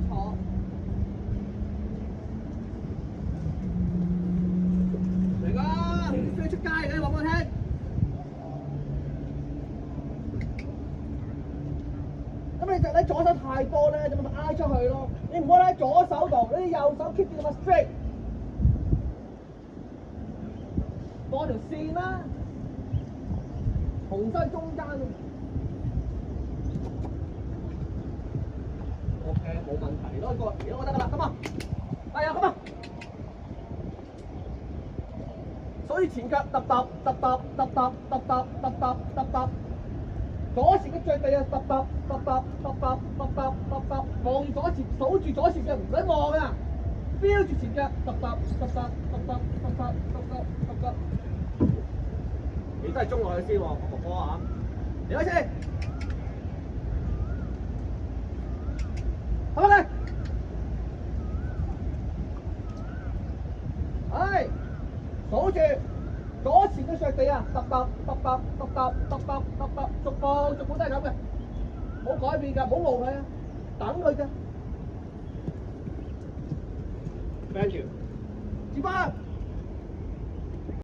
坐。嚟啦！飛出街嘅，話俾我聽。咁你左手太多咧，就咪挨出去咯。你唔好喺左手度，你右手 keep 住咁 straight， 放條線啦，紅身中間。OK， 冇問題咯，而家我得㗎啦，咁啊，係啊，咁啊。所以前腳揼揼揼揼揼揼揼揼揼揼揼揼。左前嘅着地啊，揼揼揼揼揼揼揼揼揼揼，望住左前，數住左前腳，唔使望啊 ，feel 住前腳，揼揼揼揼揼揼揼揼揼揼揼。你都係中落去先喎，哥哥啊！嚟開始，好嚟，係數住。左前嘅着地啊，揼揼揼揼揼揼揼揼揼揼，逐步都係咁嘅，冇改變㗎，冇勞佢啊，等佢啫。Thank you。接翻。